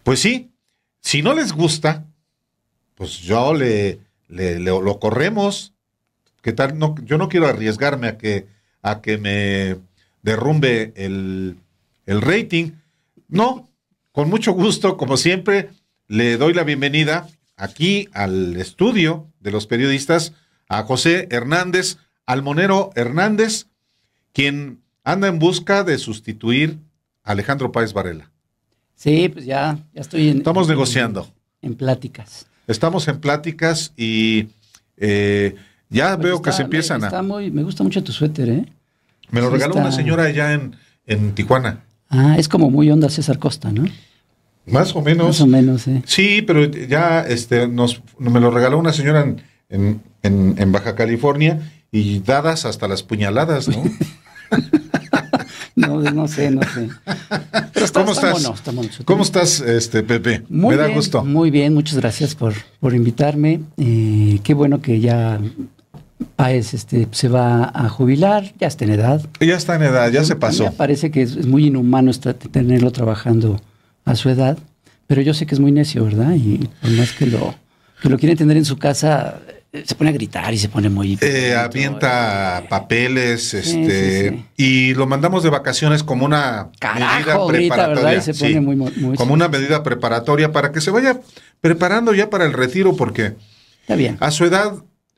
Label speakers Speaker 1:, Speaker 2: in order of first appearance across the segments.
Speaker 1: Pues sí, si no les gusta, pues yo lo corremos. ¿Qué tal? No, yo no quiero arriesgarme a que me derrumbe el rating. No, con mucho gusto, como siempre, le doy la bienvenida aquí al estudio de los periodistas a José Hernández, Almonero Hernández, quien anda en busca de sustituir a Alejandro Páez Varela.
Speaker 2: Sí, pues ya estoy
Speaker 1: Estamos negociando.
Speaker 2: En pláticas.
Speaker 1: Estamos en pláticas y ya veo que se empiezan
Speaker 2: me gusta mucho tu suéter, ¿eh?
Speaker 1: Me lo regaló una señora allá en Tijuana.
Speaker 2: Ah, es como muy onda César Costa, ¿no?
Speaker 1: Más o menos.
Speaker 2: Más o menos, sí.
Speaker 1: Sí, pero ya me lo regaló una señora en Baja California y dadas hasta las puñaladas, ¿no?
Speaker 2: No sé. Pero
Speaker 1: ¿Cómo estás? ¿Cómo estás, Pepe?
Speaker 2: Muy
Speaker 1: Me da
Speaker 2: bien,
Speaker 1: gusto.
Speaker 2: Muy bien, muchas gracias por invitarme. Qué bueno que ya Páez se va a jubilar, ya está en edad.
Speaker 1: Ya está en edad, ya se pasó.
Speaker 2: Me parece que es muy inhumano tenerlo trabajando a su edad, pero yo sé que es muy necio, ¿verdad? Y por más que lo quieren tener en su casa, se pone a gritar y se pone muy...
Speaker 1: avienta papeles,
Speaker 2: sí.
Speaker 1: Y lo mandamos de vacaciones como una medida preparatoria.
Speaker 2: ¿Verdad? Y se pone muy
Speaker 1: como una medida preparatoria para que se vaya preparando ya para el retiro, porque
Speaker 2: está bien.
Speaker 1: A su edad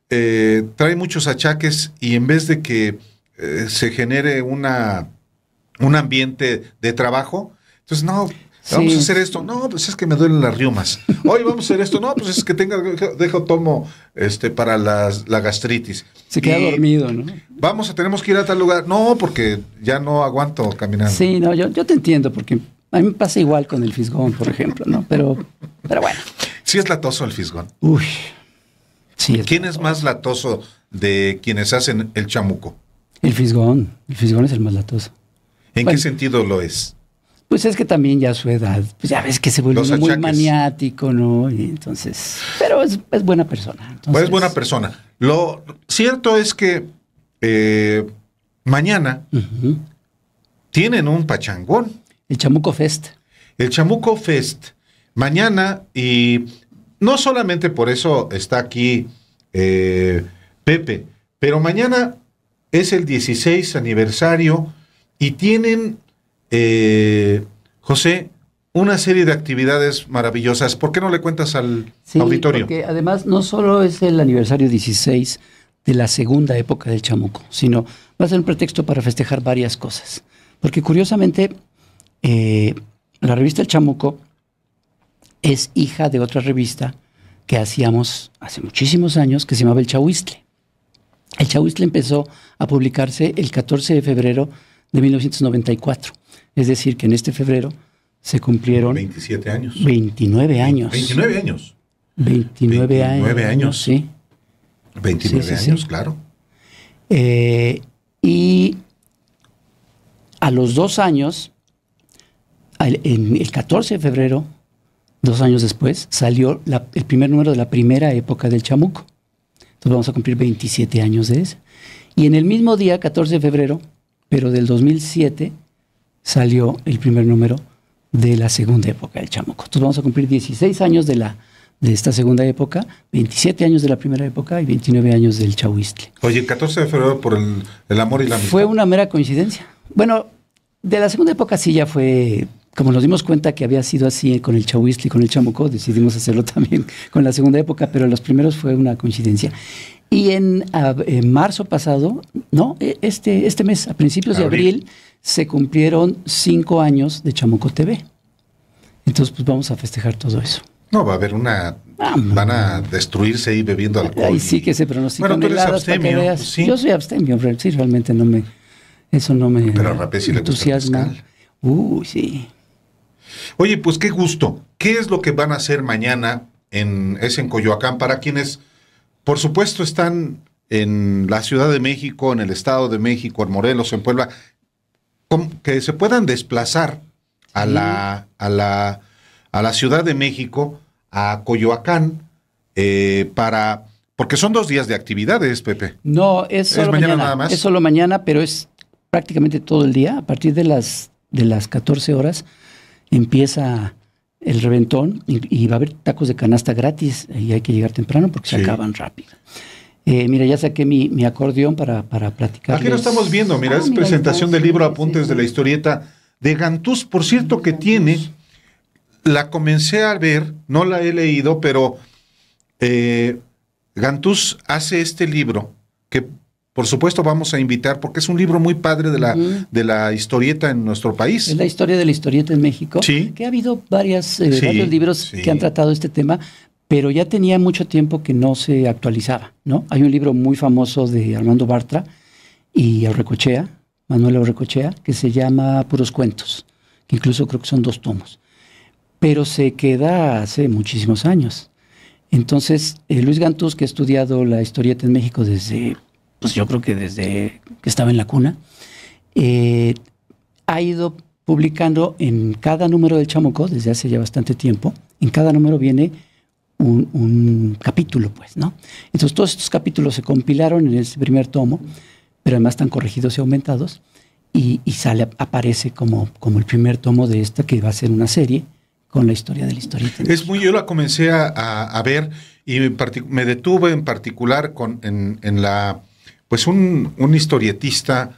Speaker 1: trae muchos achaques y en vez de que se genere un ambiente de trabajo, entonces vamos a hacer esto. No, pues es que me duelen las riumas. Hoy vamos a hacer esto. No, pues es que tomo para la gastritis.
Speaker 2: Se queda dormido, ¿no?
Speaker 1: Tenemos que ir a tal lugar. No, porque ya no aguanto caminando.
Speaker 2: Sí, no, yo te entiendo, porque a mí me pasa igual con el fisgón, por ejemplo, ¿no? Pero bueno.
Speaker 1: Sí es latoso el fisgón.
Speaker 2: Uy. Sí.
Speaker 1: ¿Quién es más latoso de quienes hacen el chamuco?
Speaker 2: El fisgón. El fisgón es el más latoso.
Speaker 1: ¿En qué sentido lo es?
Speaker 2: Pues es que también ya a su edad, pues ya ves que se vuelve muy maniático, ¿no? Y entonces, pero es buena persona. Entonces,
Speaker 1: pues es buena persona. Lo cierto es que mañana tienen un pachangón.
Speaker 2: El Chamuco Fest.
Speaker 1: El Chamuco Fest. Mañana, y no solamente por eso está aquí Pepe, pero mañana es el 16 aniversario y tienen... José, una serie de actividades maravillosas. ¿Por qué no le cuentas al auditorio?
Speaker 2: Porque además no solo es el aniversario 16 de la segunda época del chamuco, sino va a ser un pretexto para festejar varias cosas. Porque curiosamente, la revista El Chamuco es hija de otra revista que hacíamos hace muchísimos años que se llamaba El Chahuistle. El Chahuistle empezó a publicarse el 14 de febrero de 1994. Es decir, que en este febrero se cumplieron...
Speaker 1: 27 años.
Speaker 2: 29 años.
Speaker 1: 29 años.
Speaker 2: 29 años. Sí.
Speaker 1: 29 años, claro.
Speaker 2: Y a los 2 años, el 14 de febrero, 2 años después, salió el primer número de la primera época del chamuco. Entonces vamos a cumplir 27 años de ese. Y en el mismo día, 14 de febrero, pero del 2007, salió el primer número de la segunda época del chamuco. Entonces vamos a cumplir 16 años de esta segunda época, 27 años de la primera época y 29 años del chahuistle.
Speaker 1: Oye, el 14 de febrero por el amor y la amistad.
Speaker 2: Fue una mera coincidencia. Bueno, de la segunda época sí ya fue, como nos dimos cuenta que había sido así con el chahuistle y con el chamuco, decidimos hacerlo también con la segunda época, pero los primeros fue una coincidencia. Y en marzo pasado, este mes, a principios de abril, se cumplieron 5 años de Chamuco TV. Entonces, pues vamos a festejar todo eso.
Speaker 1: No, va a haber van a destruirse ahí bebiendo alcohol.
Speaker 2: Ahí sí que se pronostican.
Speaker 1: Bueno, tú eres abstemio. Pues sí.
Speaker 2: Yo soy abstemio, sí, realmente eso no me
Speaker 1: Pero a Rapé sí le
Speaker 2: entusiasma. Sí.
Speaker 1: Oye, pues qué gusto. ¿Qué es lo que van a hacer mañana en Coyoacán para quienes, por supuesto, están en la Ciudad de México, en el Estado de México, en Morelos, en Puebla, que se puedan desplazar a la Ciudad de México, a Coyoacán, porque son 2 días de actividades, Pepe.
Speaker 2: No, es solo mañana nada más. Es solo mañana, pero es prácticamente todo el día. A partir de las 14 horas empieza el reventón, y va a haber tacos de canasta gratis, y hay que llegar temprano porque se
Speaker 1: Sí.
Speaker 2: acaban rápido. Mira, ya saqué mi acordeón para platicar.
Speaker 1: Aquí lo estamos viendo, mira, es
Speaker 2: mira,
Speaker 1: presentación del
Speaker 2: sí,
Speaker 1: libro
Speaker 2: sí,
Speaker 1: Apuntes
Speaker 2: sí.
Speaker 1: de la historieta de Gantús, por cierto, que tiene, la comencé a ver, no la he leído, pero Gantús hace este libro que por supuesto vamos a invitar porque es un libro muy padre de la historieta en nuestro país.
Speaker 2: Es la historia de la historieta en México,
Speaker 1: Sí.
Speaker 2: que ha habido varios
Speaker 1: Sí,
Speaker 2: libros
Speaker 1: sí.
Speaker 2: que han tratado este tema, pero ya tenía mucho tiempo que no se actualizaba, ¿no? Hay un libro muy famoso de Armando Bartra y Aurrecoechea, Manuel Aurrecoechea, que se llama Puros Cuentos, que incluso creo que son 2 tomos, pero se queda hace muchísimos años. Entonces, Luis Gantús, que ha estudiado la historieta en México desde, pues yo creo que desde que estaba en la cuna, ha ido publicando en cada número del Chamuco, desde hace ya bastante tiempo, en cada número viene un capítulo, pues, ¿no? Entonces, todos estos capítulos se compilaron en este primer tomo, pero además están corregidos y aumentados, y aparece como el primer tomo de esta, que va a ser una serie con la historia de la historieta.
Speaker 1: Yo la comencé a ver y me detuve en particular en la, pues un historietista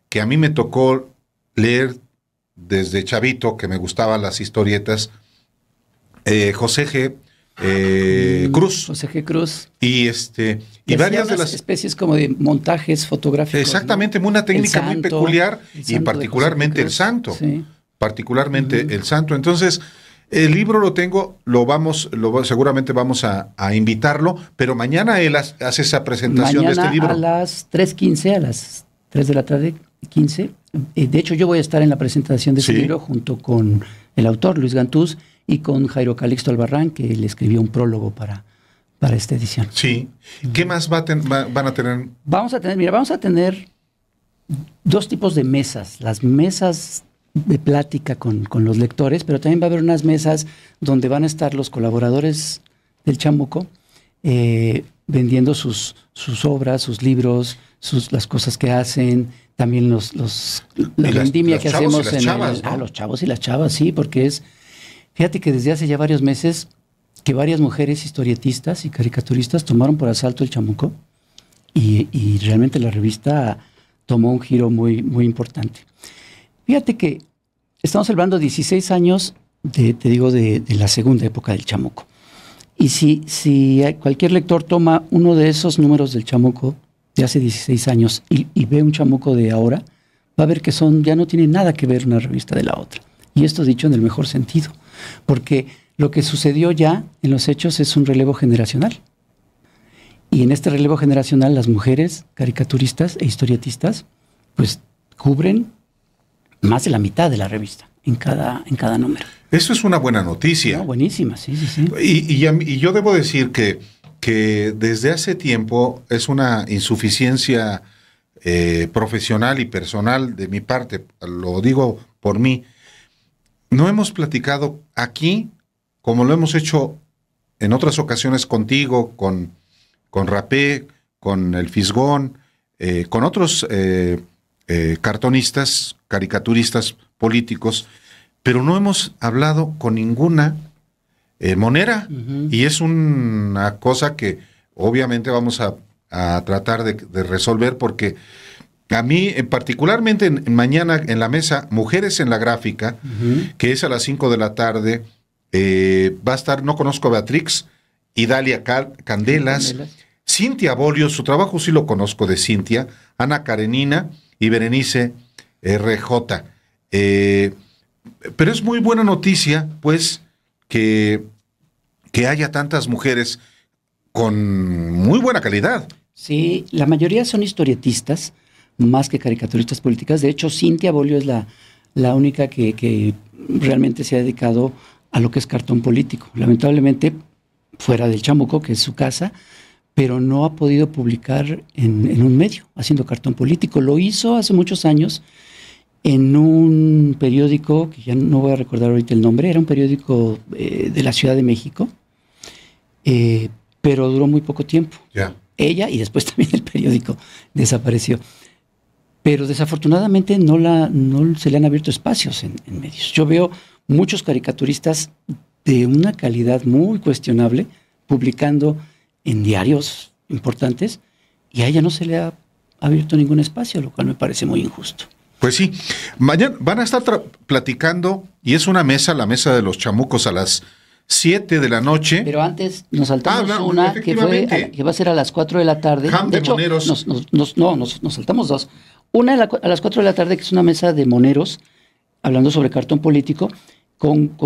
Speaker 1: que a mí me tocó leer desde chavito, que me gustaban las historietas, José G. Cruz.
Speaker 2: José G. Cruz.
Speaker 1: Y varias de las
Speaker 2: especies como de montajes fotográficos.
Speaker 1: Exactamente,
Speaker 2: ¿no?
Speaker 1: una técnica muy peculiar y particularmente el santo.
Speaker 2: Sí.
Speaker 1: Particularmente el santo. Entonces, el libro lo tengo, seguramente vamos a invitarlo, pero mañana él hace esa presentación de este libro.
Speaker 2: A las 3:15, a las 3 de la tarde, 15. De hecho, yo voy a estar en la presentación de ese libro junto con el autor, Luis Gantús, y con Jairo Calixto Albarrán, que le escribió un prólogo para esta edición.
Speaker 1: Sí. ¿Qué más van a tener?
Speaker 2: Vamos a tener 2 tipos de mesas. Las mesas de plática con los lectores, pero también va a haber unas mesas donde van a estar los colaboradores del Chamuco vendiendo sus obras, sus libros, las cosas que hacen, también la vendimia que hacemos
Speaker 1: en chavas, ¿no?
Speaker 2: los chavos y las chavas, sí, porque fíjate que desde hace ya varios meses que varias mujeres historietistas y caricaturistas tomaron por asalto el Chamuco y realmente la revista tomó un giro muy, muy importante. Fíjate que estamos hablando de 16 años, de la segunda época del Chamuco. Y si cualquier lector toma uno de esos números del Chamuco de hace 16 años y ve un Chamuco de ahora, va a ver que ya no tiene nada que ver una revista de la otra. Y esto dicho en el mejor sentido, porque lo que sucedió ya en los hechos es un relevo generacional. Y en este relevo generacional las mujeres caricaturistas e historietistas pues cubren más de la mitad de la revista en cada número.
Speaker 1: Eso es una buena noticia.
Speaker 2: No, buenísima, sí.
Speaker 1: Y yo debo decir que desde hace tiempo es una insuficiencia profesional y personal de mi parte, lo digo por mí. No hemos platicado aquí, como lo hemos hecho en otras ocasiones contigo, con Rapé, con el Fisgón, con otros cartonistas, caricaturistas políticos, pero no hemos hablado con ninguna monera. Y es una cosa que obviamente vamos a tratar de resolver, porque a mí, particularmente mañana en la mesa Mujeres en la Gráfica, que es a las 5 de la tarde, va a estar, no conozco a Beatrix, Idalia Candelas, Cintia Bolio, su trabajo sí lo conozco de Cintia, Ana Karenina y Berenice RJ. Pero es muy buena noticia, pues, que haya tantas mujeres con muy buena calidad.
Speaker 2: Sí, la mayoría son historietistas, más que caricaturistas políticas. De hecho, Cintia Bolio es la única que realmente se ha dedicado a lo que es cartón político. Lamentablemente, fuera del Chamuco, que es su casa, pero no ha podido publicar en un medio, haciendo cartón político. Lo hizo hace muchos años en un periódico, que ya no voy a recordar ahorita el nombre, era un periódico de la Ciudad de México, pero duró muy poco tiempo.
Speaker 1: Ya.
Speaker 2: Ella y después también el periódico desapareció. Pero desafortunadamente no se le han abierto espacios en medios. Yo veo muchos caricaturistas de una calidad muy cuestionable, publicando en diarios importantes, y a ella no se le ha abierto ningún espacio, lo cual me parece muy injusto.
Speaker 1: Pues sí, mañana van a estar platicando, y es una mesa, la mesa de los chamucos, a las 7 de la noche.
Speaker 2: Pero antes nos saltamos una que va a ser a las 4 de la tarde.
Speaker 1: Ham de Moneros.
Speaker 2: Nos saltamos dos. Una a las 4 de la tarde, que es una mesa de moneros, hablando sobre cartón político, con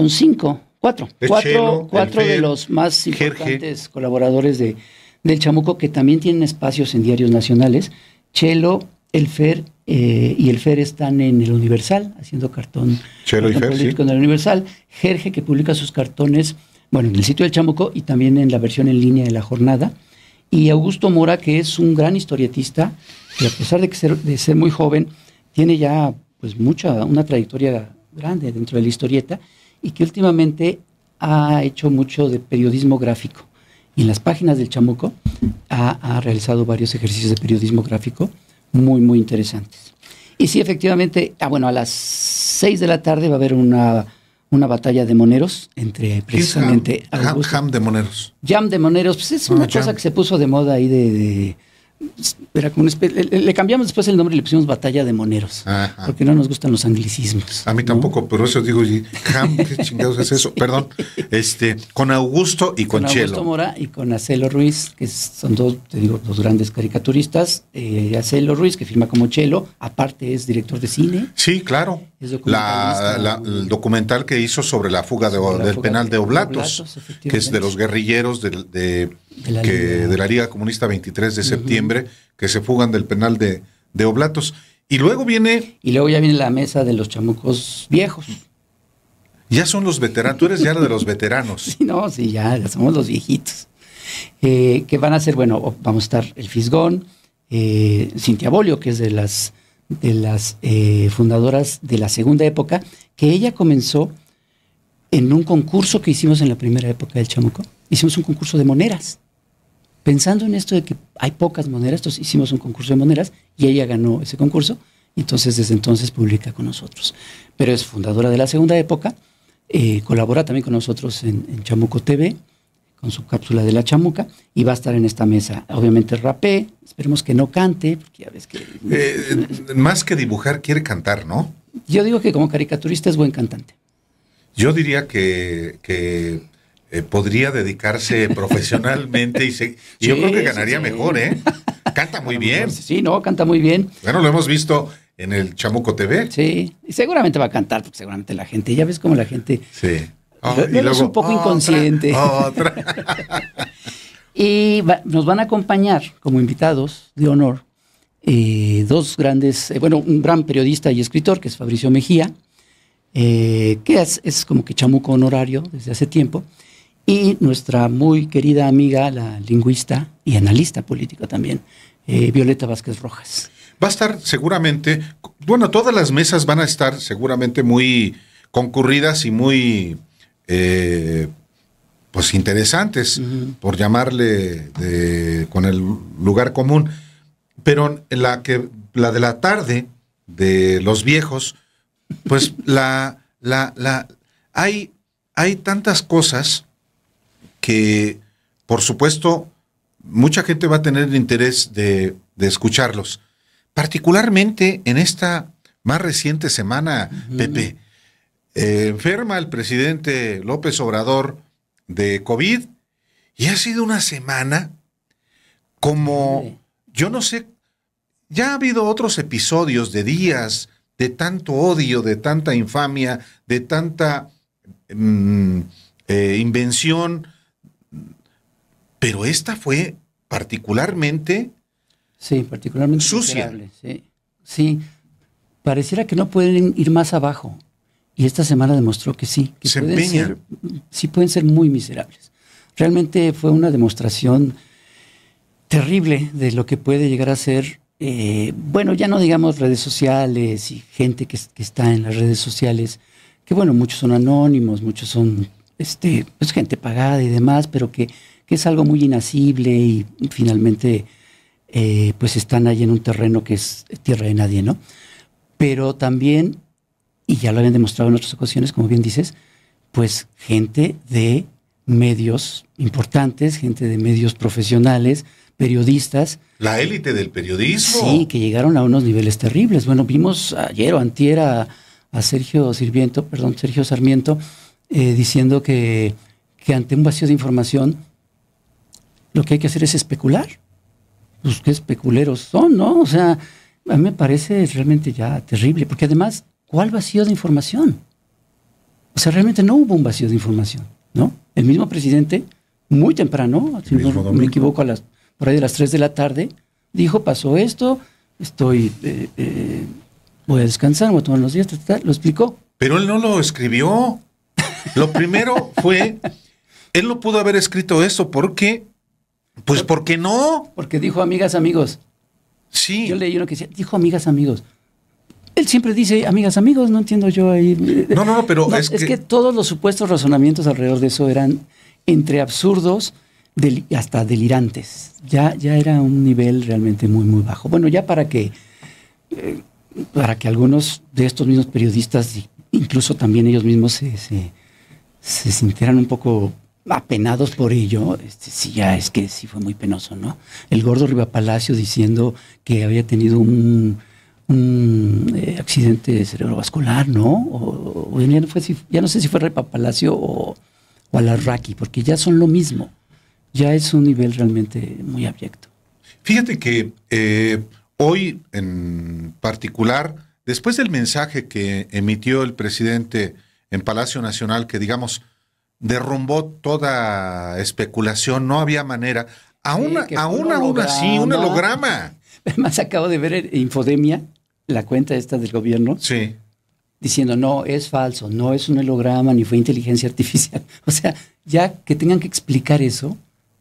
Speaker 2: cinco, cuatro de los más importantes colaboradores del Chamuco, que también tienen espacios en diarios nacionales. Chelo, el Fer y el Fer están en el Universal, haciendo cartón político en el Universal. Jerge, que publica sus cartones, en el sitio del Chamuco y también en la versión en línea de La Jornada. Y Augusto Mora, que es un gran historietista, que a pesar de ser muy joven, tiene ya pues una trayectoria grande dentro de la historieta, y que últimamente ha hecho mucho de periodismo gráfico. Y en las páginas del Chamuco ha realizado varios ejercicios de periodismo gráfico muy, muy interesantes. Y sí, efectivamente, a las 6 de la tarde va a haber una batalla de moneros entre precisamente
Speaker 1: Jam de Moneros.
Speaker 2: Jam de Moneros, pues es una cosa que se puso de moda ahí era como le cambiamos después el nombre y le pusimos Batalla de Moneros. Ajá. Porque no nos gustan los anglicismos.
Speaker 1: A mí tampoco, pero eso digo, Jam, ¿qué chingados es eso? Perdón. Con Augusto y con Chelo.
Speaker 2: Augusto Mora y con Acelo Ruiz, que son dos grandes caricaturistas. Acelo Ruiz, que firma como Chelo, aparte es director de cine.
Speaker 1: Sí, claro. El documental que hizo sobre la fuga del penal de Oblatos, que es de los guerrilleros de la Liga Comunista 23 de septiembre, que se fugan del penal de Oblatos. Y luego ya viene
Speaker 2: la mesa de los chamucos viejos.
Speaker 1: Ya son los veteranos, tú eres ya de los veteranos.
Speaker 2: Sí, ya somos los viejitos. Que van a ser, vamos a estar el Fisgón, Cintia Bolio, que es de las fundadoras de la segunda época, que ella comenzó en un concurso que hicimos en la primera época del Chamuco. Hicimos un concurso de moneras. Pensando en esto de que hay pocas moneras, entonces hicimos un concurso de moneras y ella ganó ese concurso, y entonces desde entonces publica con nosotros. Pero es fundadora de la segunda época, colabora también con nosotros en Chamuco TV, con su cápsula de la chamuca, y va a estar en esta mesa. Obviamente rapé, esperemos que no cante, porque ya ves que...
Speaker 1: más que dibujar, quiere cantar, ¿no?
Speaker 2: Yo digo que como caricaturista es buen cantante.
Speaker 1: Yo diría que podría dedicarse profesionalmente y yo creo que ganaría mejor, ¿eh? Canta muy bien.
Speaker 2: Sí, canta muy bien.
Speaker 1: Bueno, lo hemos visto en el Chamuco TV.
Speaker 2: Sí, y seguramente va a cantar, porque seguramente la gente, ya ves cómo la gente...
Speaker 1: Sí.
Speaker 2: Y luego es un poco inconsciente.
Speaker 1: Otra.
Speaker 2: Y nos van a acompañar como invitados de honor dos grandes, un gran periodista y escritor, que es Fabricio Mejía, que es como que chamuco honorario desde hace tiempo, y nuestra muy querida amiga, la lingüista y analista política también, Violeta Vázquez Rojas.
Speaker 1: Va a estar seguramente, todas las mesas van a estar seguramente muy concurridas y muy pues interesantes, por llamarle con el lugar común. Pero la de la tarde de los viejos, pues hay tantas cosas que, por supuesto, mucha gente va a tener el interés de escucharlos. Particularmente en esta más reciente semana, Pepe, enferma el presidente López Obrador de COVID, y ha sido una semana como, yo no sé, ya ha habido otros episodios de días de tanto odio, de tanta infamia, de tanta invención, pero esta fue particularmente sucia.
Speaker 2: Sí, pareciera que no pueden ir más abajo, y esta semana demostró que sí, que pueden ser muy miserables. Realmente fue una demostración terrible de lo que puede llegar a ser, ya no digamos redes sociales y gente que está en las redes sociales, que muchos son anónimos, muchos son pues gente pagada y demás, pero que es algo muy inasible, y finalmente pues están ahí en un terreno que es tierra de nadie, ¿no? Pero también, y ya lo habían demostrado en otras ocasiones, como bien dices, pues gente de medios importantes, gente de medios profesionales, periodistas.
Speaker 1: La élite del periodismo.
Speaker 2: Sí, que llegaron a unos niveles terribles. Bueno, vimos ayer o antier a Sergio Sarmiento, diciendo que ante un vacío de información lo que hay que hacer es especular. Pues qué especuleros son, ¿no? O sea, a mí me parece realmente ya terrible, porque además, ¿cuál vacío de información? O sea, realmente no hubo un vacío de información, ¿no? El mismo presidente, muy temprano, si no me equivoco, por ahí de las 3 de la tarde, dijo, pasó esto, voy a descansar, voy a tomar unos días, lo explicó.
Speaker 1: Pero él no lo escribió. Lo primero fue, él no pudo haber escrito eso, ¿por qué? Pues porque no.
Speaker 2: Porque dijo amigas, amigos.
Speaker 1: Sí.
Speaker 2: Yo leí uno que decía, dijo amigas, amigos. Él siempre dice amigas, amigos, no entiendo yo ahí.
Speaker 1: No, pero
Speaker 2: es que todos los supuestos razonamientos alrededor de eso eran entre absurdos hasta delirantes. Ya era un nivel realmente muy, muy bajo. Bueno, ya para que algunos de estos mismos periodistas, incluso también ellos mismos se sintieran un poco apenados por ello, sí, ya es que sí fue muy penoso, ¿no? El gordo Rivapalacio diciendo que había tenido un accidente cerebrovascular, ¿no? Ya no sé si fue Rivapalacio o Alarraqui, porque ya son lo mismo. Ya es un nivel realmente muy abyecto.
Speaker 1: Fíjate que hoy en particular, después del mensaje que emitió el presidente en Palacio Nacional, que digamos derrumbó toda especulación, no había manera, aún así, un holograma.
Speaker 2: Además acabo de ver en Infodemia, la cuenta esta del gobierno,
Speaker 1: sí,
Speaker 2: diciendo no, es falso, no es un holograma, ni fue inteligencia artificial. O sea, ya que tengan que explicar eso,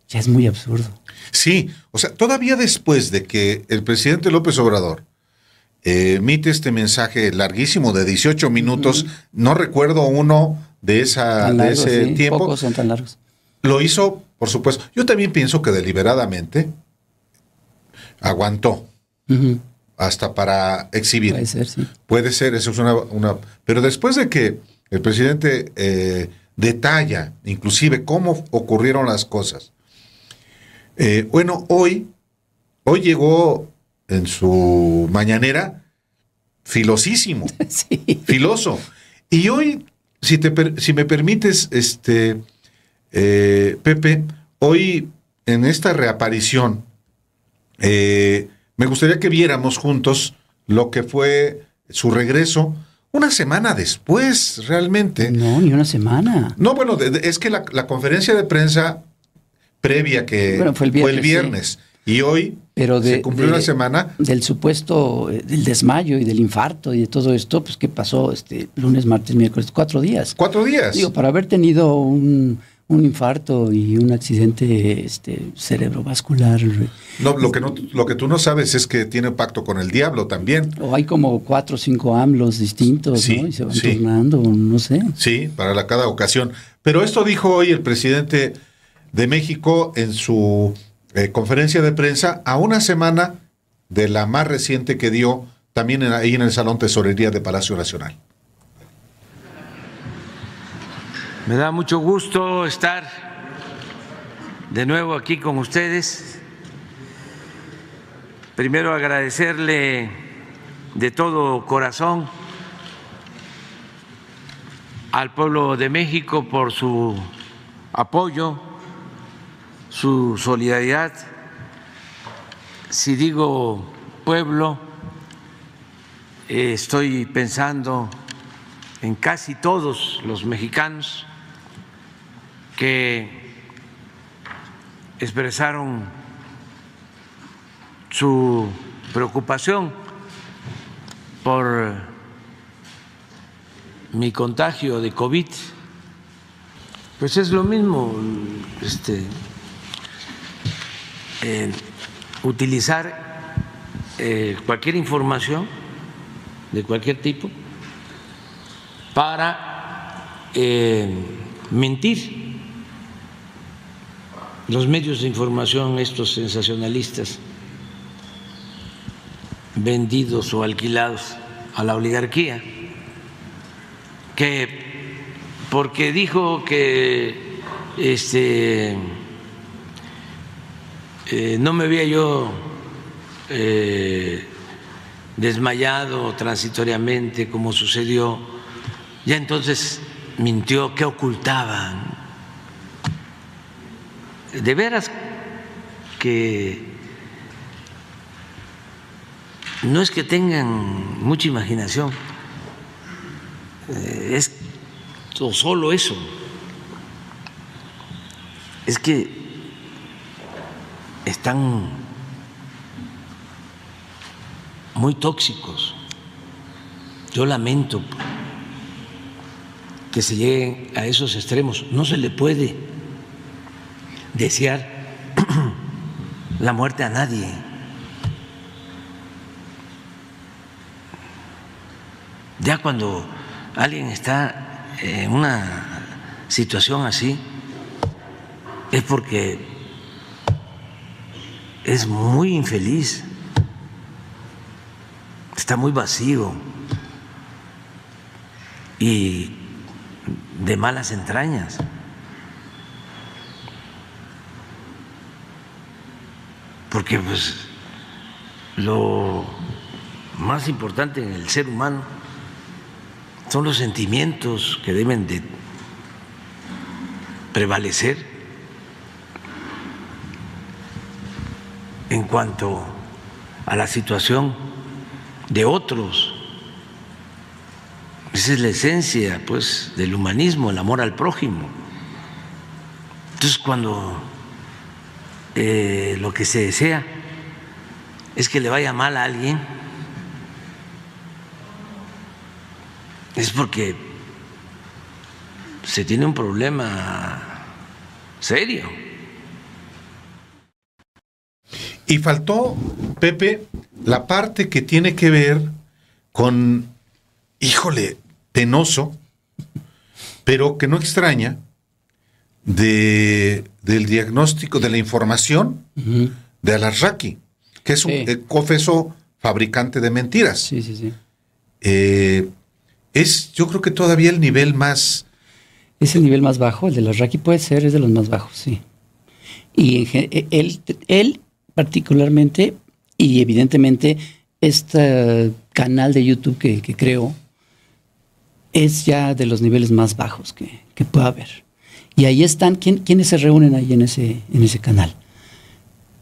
Speaker 2: ya es muy absurdo.
Speaker 1: Sí, o sea, todavía después de que el presidente López Obrador emite este mensaje larguísimo de 18 minutos, no recuerdo uno de ese tiempo.
Speaker 2: Pocos son tan largos.
Speaker 1: Lo hizo, por supuesto. Yo también pienso que deliberadamente aguantó hasta para exhibir.
Speaker 2: Puede ser, sí.
Speaker 1: Puede ser, eso es una. Pero después de que el presidente detalla, inclusive, cómo ocurrieron las cosas. Bueno, hoy llegó en su mañanera filosísimo, sí. Filoso. Y hoy, si me permites, Pepe, hoy en esta reaparición, me gustaría que viéramos juntos lo que fue su regreso una semana después, realmente.
Speaker 2: No, ni una semana.
Speaker 1: No, bueno, es que la conferencia de prensa previa que
Speaker 2: fue el viernes.
Speaker 1: Sí. Y hoy se cumplió una semana.
Speaker 2: Del supuesto, del desmayo y del infarto y de todo esto, pues ¿qué pasó? Lunes, martes, miércoles, 4 días.
Speaker 1: 4 días.
Speaker 2: Digo, para haber tenido un infarto y un accidente cerebrovascular.
Speaker 1: No, lo que tú no sabes es que tiene pacto con el diablo también.
Speaker 2: O hay como 4 o 5 AMLOs distintos,
Speaker 1: sí,
Speaker 2: ¿no? Y se van turnando, no sé.
Speaker 1: Sí, para cada ocasión. Pero esto dijo hoy el presidente de México en su conferencia de prensa a una semana de la más reciente que dio también ahí en el Salón Tesorería de Palacio Nacional.
Speaker 3: Me da mucho gusto estar de nuevo aquí con ustedes. Primero agradecerle de todo corazón al pueblo de México por su apoyo, su solidaridad. Si digo pueblo, estoy pensando en casi todos los mexicanos que expresaron su preocupación por mi contagio de COVID. Pues es lo mismo, utilizar cualquier información de cualquier tipo para mentir. Los medios de información, estos sensacionalistas, vendidos o alquilados a la oligarquía, que porque dijo que no me había yo desmayado transitoriamente como sucedió, ya entonces mintió. ¿Qué ocultaban? De veras que no es que tengan mucha imaginación, es solo eso, es que están muy tóxicos. Yo lamento que se lleguen a esos extremos. No se le puede desear la muerte a nadie. Ya cuando alguien está en una situación así, es porque es muy infeliz, está muy vacío y de malas entrañas. Porque pues lo más importante en el ser humano son los sentimientos que deben de prevalecer en cuanto a la situación de otros. Esa es la esencia, pues, del humanismo, el amor al prójimo. Entonces, cuando lo que se desea es que le vaya mal a alguien, es porque se tiene un problema serio.
Speaker 1: Y faltó, Pepe, la parte que tiene que ver con, híjole, penoso, pero que no extraña, del diagnóstico, de la información de Alarraqui, que es un confeso fabricante de mentiras.
Speaker 2: Sí, sí, sí.
Speaker 1: Es, yo creo que todavía el nivel más...
Speaker 2: Es el nivel más bajo, el de Alarraqui puede ser, es de los más bajos, sí. Y él particularmente, y evidentemente, este canal de YouTube que creó, es ya de los niveles más bajos que pueda haber. Y ahí están, ¿quiénes se reúnen ahí en ese canal?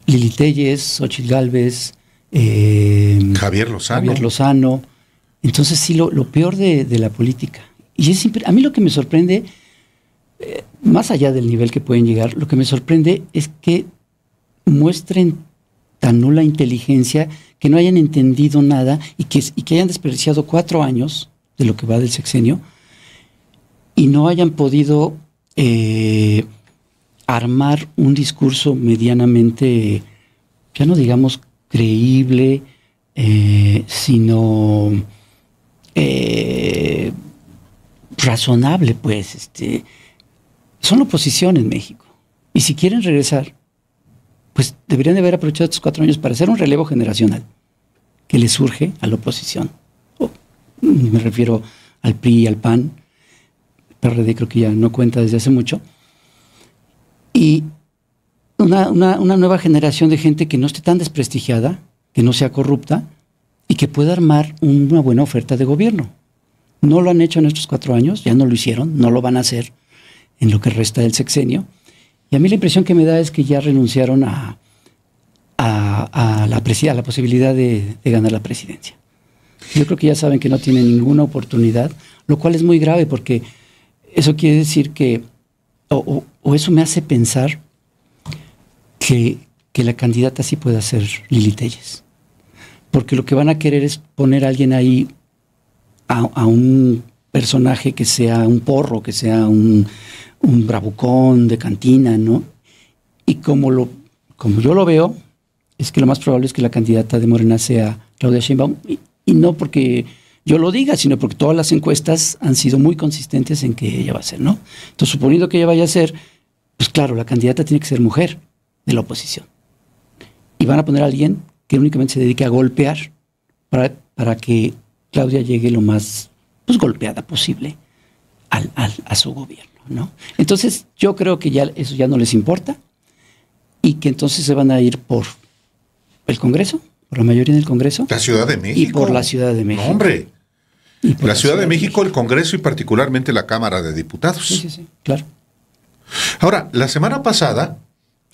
Speaker 2: Lili Téllez, Xochitl Gálvez,
Speaker 1: Javier
Speaker 2: Lozano. Entonces sí, lo peor de la política. Y a mí lo que me sorprende, más allá del nivel que pueden llegar, lo que me sorprende es que muestren tan nula inteligencia, que no hayan entendido nada y que hayan desperdiciado 4 años de lo que va del sexenio y no hayan podido armar un discurso medianamente, ya no digamos creíble, sino razonable, pues. Son oposición en México. Y si quieren regresar, pues deberían de haber aprovechado estos 4 años para hacer un relevo generacional que le surge a la oposición. Me refiero al PRI y al PAN. PRD creo que ya no cuenta desde hace mucho. Y una nueva generación de gente que no esté tan desprestigiada, que no sea corrupta y que pueda armar una buena oferta de gobierno. No lo han hecho en estos 4 años, ya no lo hicieron, no lo van a hacer en lo que resta del sexenio. Y a mí la impresión que me da es que ya renunciaron a la posibilidad de ganar la presidencia. Yo creo que ya saben que no tienen ninguna oportunidad, lo cual es muy grave porque eso quiere decir que, o eso me hace pensar que la candidata sí pueda ser Lili Téllez. Porque lo que van a querer es poner a alguien ahí, a un personaje que sea un porro, que sea un bravucón de cantina, ¿no? Y como yo lo veo, es que lo más probable es que la candidata de Morena sea Claudia Sheinbaum, y no porque yo lo diga, sino porque todas las encuestas han sido muy consistentes en que ella va a ser, ¿no? Entonces, suponiendo que ella vaya a ser, pues claro, la candidata tiene que ser mujer de la oposición. Y van a poner a alguien que únicamente se dedique a golpear para que Claudia llegue lo más golpeada posible a su gobierno, ¿no? Entonces, yo creo que ya eso ya no les importa y que entonces se van a ir por el Congreso, por la mayoría del Congreso.
Speaker 1: La Ciudad de México.
Speaker 2: Y por la Ciudad de México.
Speaker 1: No, hombre. La Ciudad de México, el Congreso y particularmente la Cámara de Diputados.
Speaker 2: Sí, claro.
Speaker 1: Ahora, la semana pasada...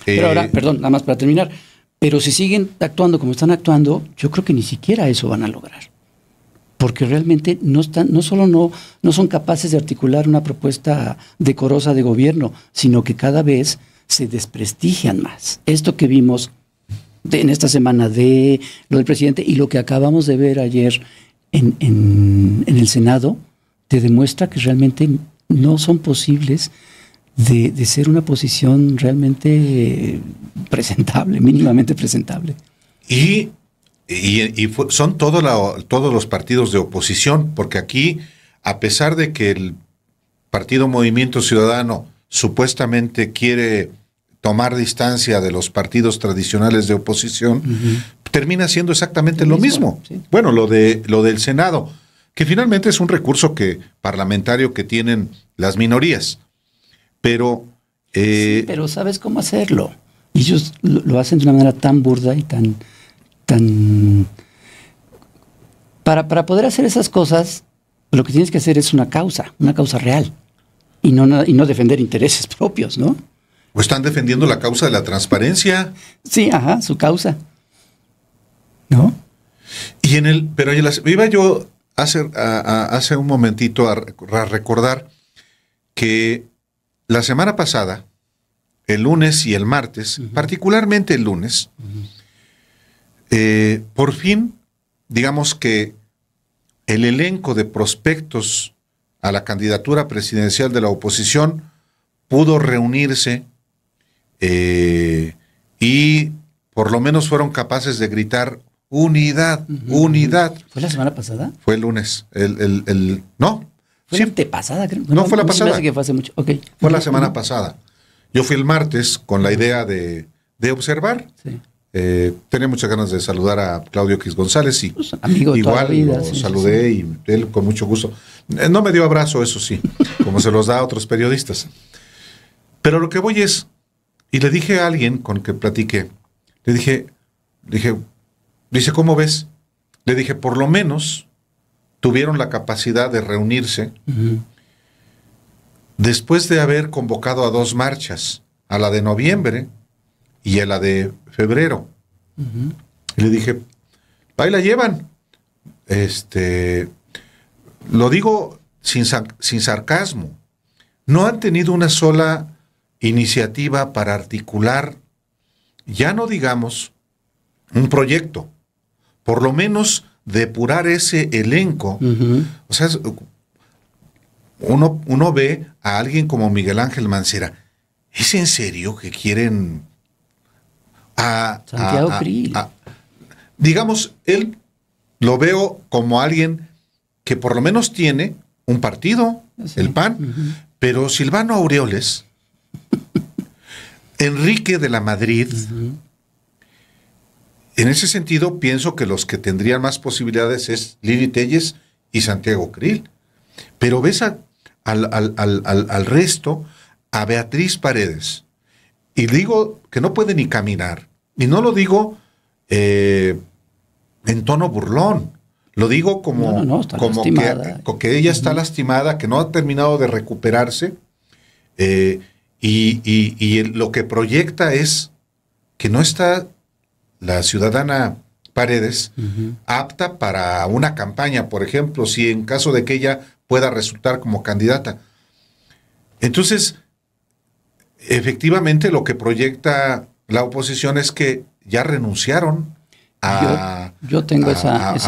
Speaker 2: Pero ahora, perdón, nada más para terminar, pero si siguen actuando como están actuando, yo creo que ni siquiera eso van a lograr. Porque realmente no son capaces de articular una propuesta decorosa de gobierno, sino que cada vez se desprestigian más. Esto que vimos en esta semana de lo del presidente y lo que acabamos de ver ayer en el Senado, te demuestra que realmente no son posibles de ser una posición realmente presentable, mínimamente presentable.
Speaker 1: Son todos los partidos de oposición, porque aquí, a pesar de que el Partido Movimiento Ciudadano supuestamente quiere tomar distancia de los partidos tradicionales de oposición, termina siendo exactamente lo mismo. Sí. Bueno, lo del Senado, que finalmente es un recurso parlamentario que tienen las minorías. Pero...
Speaker 2: sí, pero ¿sabes cómo hacerlo? Y ellos lo hacen de una manera tan burda y tan... Para poder hacer esas cosas, lo que tienes que hacer es una causa real. Y no defender intereses propios, ¿no?
Speaker 1: ¿O están defendiendo la causa de la transparencia?
Speaker 2: Sí, su causa. ¿No?
Speaker 1: Pero iba yo hace un momentito a recordar que la semana pasada, el lunes y el martes, particularmente el lunes, por fin, digamos que el elenco de prospectos a la candidatura presidencial de la oposición pudo reunirse y por lo menos fueron capaces de gritar unidad, unidad.
Speaker 2: ¿Fue la semana pasada?
Speaker 1: Fue el lunes. No.
Speaker 2: ¿Fue la antepasada? Creo.
Speaker 1: No, fue la pasada.
Speaker 2: Me parece que fue hace mucho. Okay.
Speaker 1: Fue la semana pasada. Yo fui el martes con la idea de observar. Sí. Tenía muchas ganas de saludar a Claudio X González y
Speaker 2: pues, amigo
Speaker 1: igual vida, lo saludé y él con mucho gusto. No me dio abrazo, eso sí, como se los da a otros periodistas. Pero lo que voy es, y le dije a alguien con el que platiqué, le dije, dice, ¿cómo ves? Le dije, por lo menos tuvieron la capacidad de reunirse después de haber convocado a 2 marchas, a la de noviembre y a la de febrero. Y le dije, ahí la llevan. Lo digo sin sarcasmo. No han tenido una sola iniciativa para articular, ya no digamos un proyecto, por lo menos depurar ese elenco. O sea, uno ve a alguien como Miguel Ángel Mancera. ¿Es en serio que quieren
Speaker 2: Santiago Krill?
Speaker 1: Digamos, él lo veo como alguien que por lo menos tiene un partido, sí, el PAN, pero Silvano Aureoles, Enrique de la Madrid, en ese sentido pienso que los que tendrían más posibilidades es Lili Téllez y Santiago Krill. Pero ves al resto, a Beatriz Paredes, y digo que no puede ni caminar, y no lo digo en tono burlón, lo digo como que ella está lastimada, que no ha terminado de recuperarse, y lo que proyecta es que no está la ciudadana Paredes apta para una campaña, por ejemplo, si en caso de que ella pueda resultar como candidata. Entonces, efectivamente, lo que proyecta la oposición es que ya renunciaron a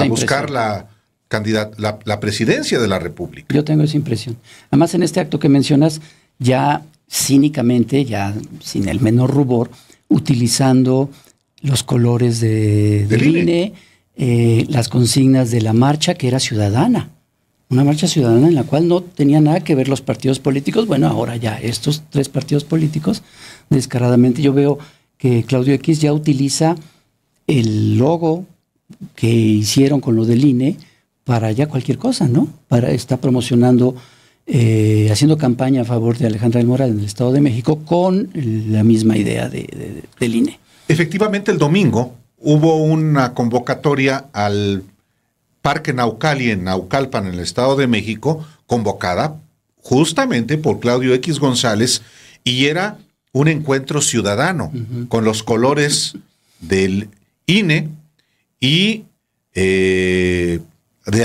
Speaker 1: buscar la presidencia de la República.
Speaker 2: Yo tengo esa impresión. Además, en este acto que mencionas, ya cínicamente, ya sin el menor rubor, utilizando los colores del INE, las consignas de la marcha, que era ciudadana. Una marcha ciudadana en la cual no tenía nada que ver los partidos políticos. Bueno, ahora ya estos 3 partidos políticos, descaradamente, yo veo que Claudio X ya utiliza el logo que hicieron con lo del INE para ya cualquier cosa, ¿no? Está promocionando haciendo campaña a favor de Alejandra del Moral en el Estado de México con la misma idea del INE.
Speaker 1: Efectivamente, el domingo hubo una convocatoria al Parque Naucali en Naucalpan, en el Estado de México, convocada justamente por Claudio X González, y era un encuentro ciudadano con los colores del INE y de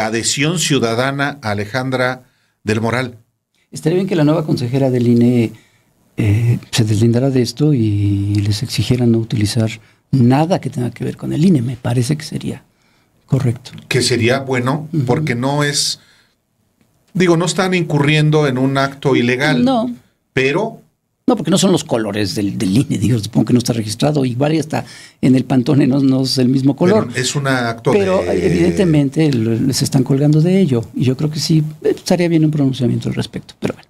Speaker 1: adhesión ciudadana a Alejandra del Moral.
Speaker 2: Estaría bien que la nueva consejera del INE se deslindara de esto y les exigiera no utilizar nada que tenga que ver con el INE. Me parece que sería correcto.
Speaker 1: Que sería bueno, porque no es, no están incurriendo en un acto ilegal.
Speaker 2: No.
Speaker 1: Pero...
Speaker 2: No, porque no son los colores del INE, supongo que no está registrado, igual ya está en el Pantone, no es el mismo color.
Speaker 1: Pero es un acto
Speaker 2: Pero evidentemente les están colgando de ello, y yo creo que sí estaría bien un pronunciamiento al respecto, pero bueno.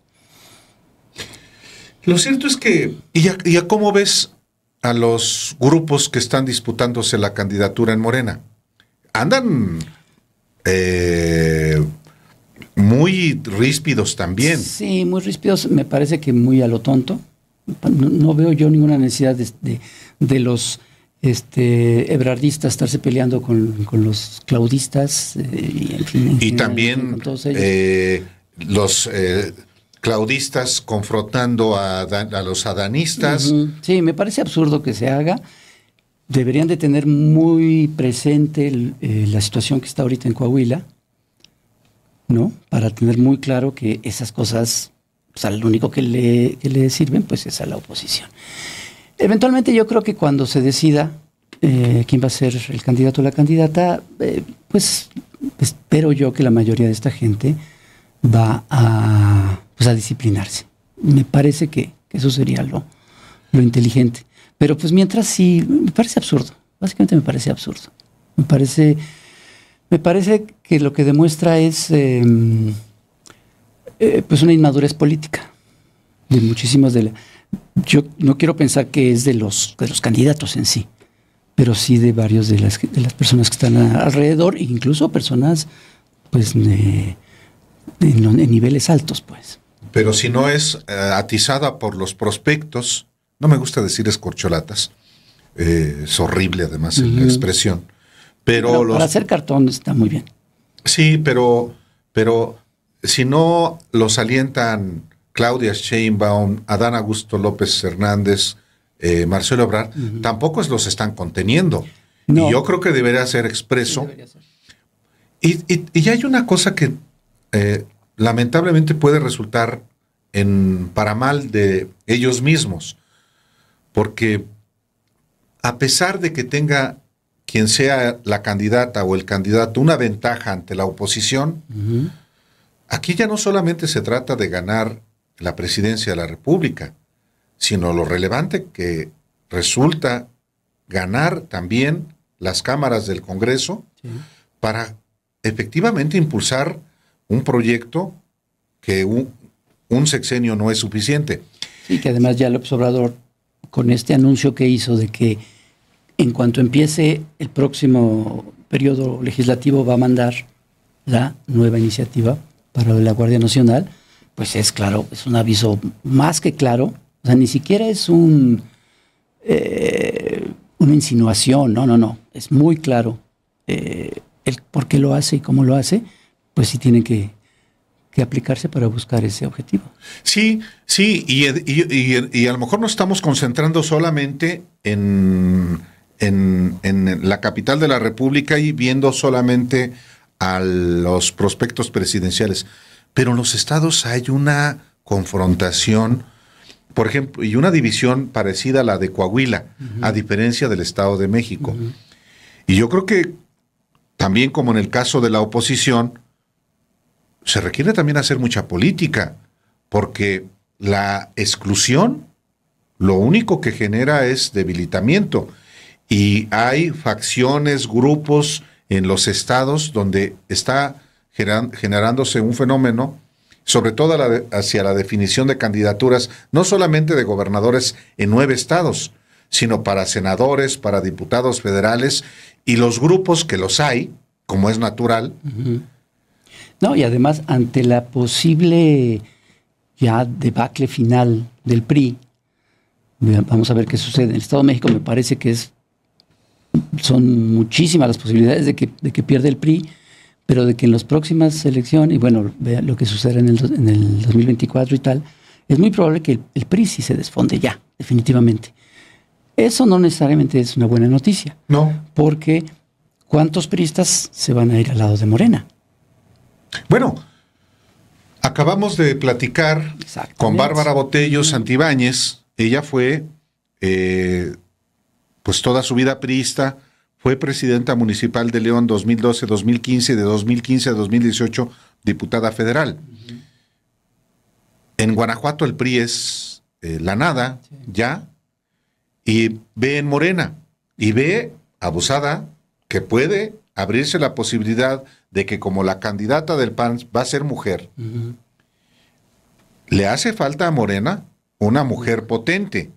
Speaker 1: Lo cierto es que, ¿y ya cómo ves a los grupos que están disputándose la candidatura en Morena? Andan muy ríspidos también.
Speaker 2: Sí, muy ríspidos, me parece que muy a lo tonto. No veo yo ninguna necesidad de los ebrardistas estarse peleando con los claudistas y en fin.
Speaker 1: Y también
Speaker 2: con todos ellos.
Speaker 1: Los claudistas confrontando a los adanistas.
Speaker 2: Sí, me parece absurdo que se haga. Deberían de tener muy presente la situación que está ahorita en Coahuila, ¿no? Para tener muy claro que esas cosas, o sea, lo único que le sirven, pues es a la oposición. Eventualmente yo creo que cuando se decida quién va a ser el candidato o la candidata, pues espero yo que la mayoría de esta gente va a disciplinarse. Me parece que eso sería lo inteligente. Pero pues mientras sí, me parece absurdo. Básicamente me parece absurdo. Me parece que lo que demuestra es pues una inmadurez política de muchísimos yo no quiero pensar que es de los candidatos en sí, pero sí de varios de las personas que están alrededor, e incluso personas pues en niveles altos, pues.
Speaker 1: Pero si no es atizada por los prospectos, no me gusta decir escorcholatas, es horrible además la expresión. Pero
Speaker 2: para hacer cartón está muy bien.
Speaker 1: Sí, pero si no los alientan Claudia Sheinbaum, Adán Augusto López Hernández, Marcelo Ebrard, tampoco los están conteniendo. No. Y yo creo que debería ser expreso. Sí, debería ser. Y hay una cosa que lamentablemente puede resultar para mal de ellos mismos, porque a pesar de que tenga quien sea la candidata o el candidato una ventaja ante la oposición, aquí ya no solamente se trata de ganar la presidencia de la República, sino lo relevante que resulta ganar también las cámaras del Congreso para efectivamente impulsar un proyecto que un sexenio no es suficiente.
Speaker 2: Sí, que además ya López Obrador, con este anuncio que hizo de que en cuanto empiece el próximo periodo legislativo va a mandar la nueva iniciativa para la Guardia Nacional, pues es claro, es un aviso más que claro. O sea, ni siquiera es una insinuación, no, es muy claro el por qué lo hace y cómo lo hace, pues sí tienen que aplicarse para buscar ese objetivo.
Speaker 1: Sí, y a lo mejor nos estamos concentrando solamente en la capital de la República y viendo solamente a los prospectos presidenciales. Pero en los estados hay una confrontación, por ejemplo, y una división parecida a la de Coahuila, a diferencia del Estado de México. Y yo creo que también, como en el caso de la oposición, se requiere también hacer mucha política, porque la exclusión lo único que genera es debilitamiento. Y hay facciones, grupos en los estados donde está generándose un fenómeno, sobre todo hacia la definición de candidaturas, no solamente de gobernadores en 9 estados, sino para senadores, para diputados federales, y los grupos que los hay, como es natural,
Speaker 2: No, y además, ante la posible ya debacle final del PRI, vamos a ver qué sucede. En el Estado de México me parece que son muchísimas las posibilidades de que pierda el PRI, pero de que en las próximas elecciones, y bueno, vea lo que sucederá en el 2024 y tal, es muy probable que el PRI sí se desfonde ya, definitivamente. Eso no necesariamente es una buena noticia.
Speaker 1: No.
Speaker 2: Porque ¿cuántos priistas se van a ir al lado de Morena?
Speaker 1: Bueno, acabamos de platicar con Bárbara Botello Santibáñez. Ella fue, pues toda su vida priista, fue presidenta municipal de León 2012-2015, de 2015 a 2018 diputada federal. En Guanajuato el PRI es la nada, ya, y ve en Morena, y ve abusada que puede abrirse la posibilidad de que como la candidata del PAN va a ser mujer, le hace falta a Morena una mujer potente,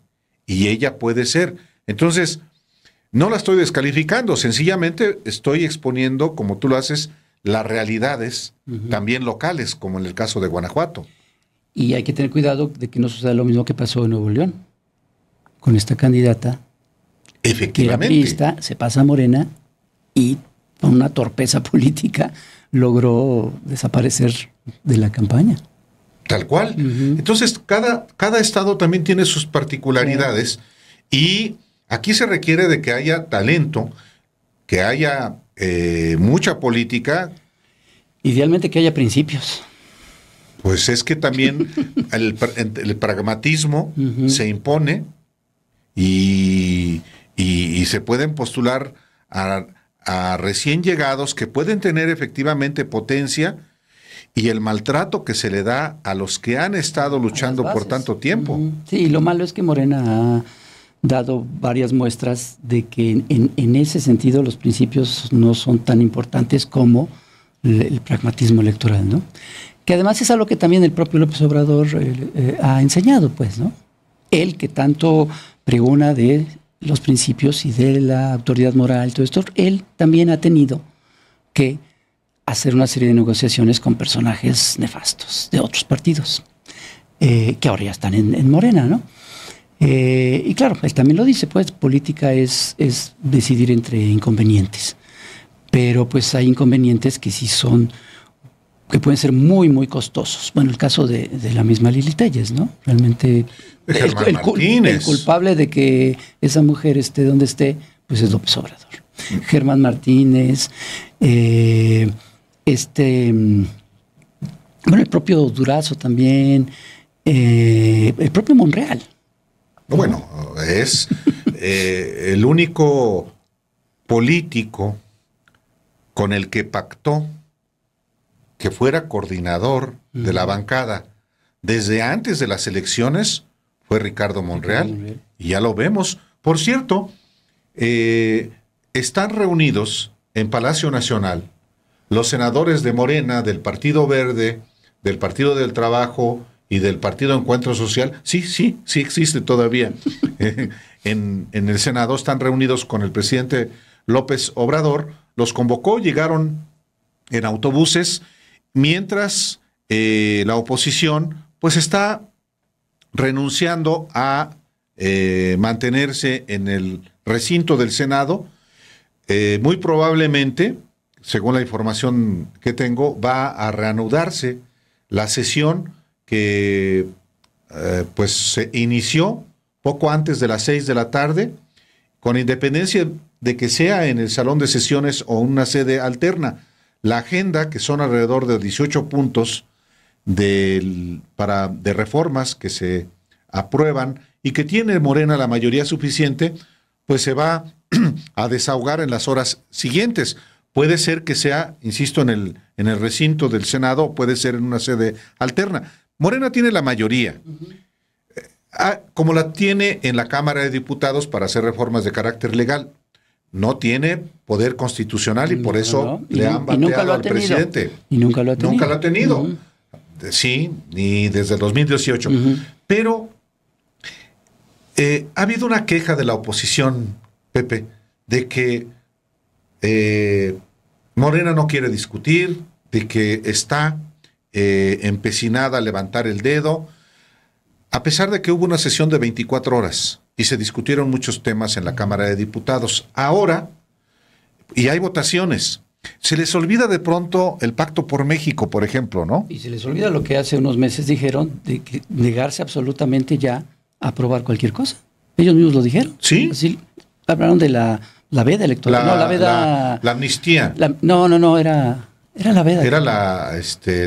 Speaker 1: y ella puede ser. Entonces, no la estoy descalificando, sencillamente estoy exponiendo, como tú lo haces, las realidades también locales, como en el caso de Guanajuato.
Speaker 2: Y hay que tener cuidado de que no suceda lo mismo que pasó en Nuevo León, con esta candidata.
Speaker 1: Efectivamente.
Speaker 2: Que era priista, se pasa a Morena y con una torpeza política logró desaparecer de la campaña.
Speaker 1: Tal cual. Entonces, cada estado también tiene sus particularidades y aquí se requiere de que haya talento, que haya mucha política.
Speaker 2: Idealmente que haya principios.
Speaker 1: Pues es que también el pragmatismo se impone y se pueden postular a recién llegados que pueden tener efectivamente potencia y el maltrato que se le da a los que han estado luchando por tanto tiempo.
Speaker 2: Sí, lo malo es que Morena ha dado varias muestras de que en ese sentido los principios no son tan importantes como el pragmatismo electoral, ¿no? Que además es algo que también el propio López Obrador ha enseñado, pues, ¿no? Él que tanto pregona de los principios y de la autoridad moral y todo esto, él también ha tenido que hacer una serie de negociaciones con personajes nefastos de otros partidos, que ahora ya están en Morena, ¿no? Y claro, él también lo dice, pues, política es decidir entre inconvenientes, pero pues hay inconvenientes que sí que pueden ser muy, muy costosos. Bueno, el caso de la misma Lili Téllez, ¿no? Realmente el culpable de que esa mujer esté donde esté, pues es López Obrador. Germán Martínez, bueno, el propio Durazo también, el propio Monreal.
Speaker 1: Bueno, es el único político con el que pactó que fuera coordinador de la bancada desde antes de las elecciones fue Ricardo Monreal. Y ya lo vemos. Por cierto, están reunidos en Palacio Nacional los senadores de Morena, del Partido Verde, del Partido del Trabajo y del Partido Encuentro Social. Sí existe todavía. En el Senado están reunidos con el presidente López Obrador. Los convocó, llegaron en autobuses, mientras la oposición pues está renunciando a mantenerse en el recinto del Senado. Muy probablemente, según la información que tengo, va a reanudarse la sesión que pues se inició poco antes de las 6 de la tarde, con independencia de que sea en el salón de sesiones o una sede alterna. La agenda, que son alrededor de 18 puntos de reformas que se aprueban y que tiene Morena la mayoría suficiente, pues se va a desahogar en las horas siguientes. Puede ser que sea, insisto, en el recinto del Senado, o puede ser en una sede alterna. Morena tiene la mayoría, como la tiene en la Cámara de Diputados para hacer reformas de carácter legal. No tiene poder constitucional y por eso le han bateado al presidente.
Speaker 2: Y nunca lo ha tenido.
Speaker 1: Nunca lo ha tenido. Sí, ni desde el 2018. Pero ha habido una queja de la oposición, Pepe, de que Morena no quiere discutir, de que está empecinada a levantar el dedo, a pesar de que hubo una sesión de 24 horas y se discutieron muchos temas en la Cámara de Diputados. Ahora, y hay votaciones, se les olvida de pronto el Pacto por México, por ejemplo, ¿no?
Speaker 2: Y se les olvida lo que hace unos meses dijeron, de que negarse absolutamente ya a aprobar cualquier cosa. Ellos mismos lo dijeron.
Speaker 1: Sí.
Speaker 2: Así, hablaron de la veda electoral. No, la veda...
Speaker 1: La amnistía.
Speaker 2: No, era la veda.
Speaker 1: Era la,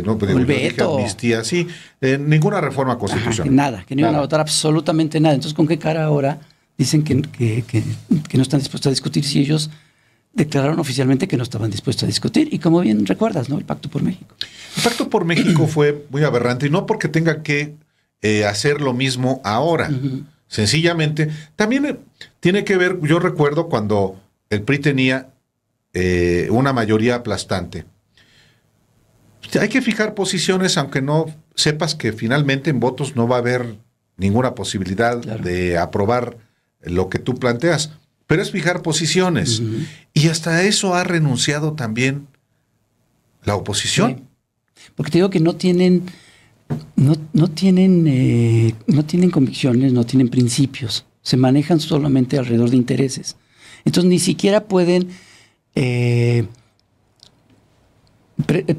Speaker 1: no, pero
Speaker 2: el
Speaker 1: yo dije
Speaker 2: veto.
Speaker 1: amnistía, sí, ninguna reforma constitucional.
Speaker 2: Nada, que no iban a votar absolutamente nada. Entonces, ¿con qué cara ahora dicen que no están dispuestos a discutir si ellos declararon oficialmente que no estaban dispuestos a discutir? Y como bien recuerdas, ¿no? El Pacto por México.
Speaker 1: El Pacto por México fue muy aberrante, y no porque tengan que hacer lo mismo ahora. Sencillamente, también tiene que ver, yo recuerdo cuando el PRI tenía una mayoría aplastante. Hay que fijar posiciones, aunque no sepas que finalmente en votos no va a haber ninguna posibilidad de aprobar lo que tú planteas, pero es fijar posiciones. Y hasta eso ha renunciado también la oposición.
Speaker 2: Sí. Porque te digo que no tienen convicciones, no tienen principios, se manejan solamente alrededor de intereses. Entonces ni siquiera pueden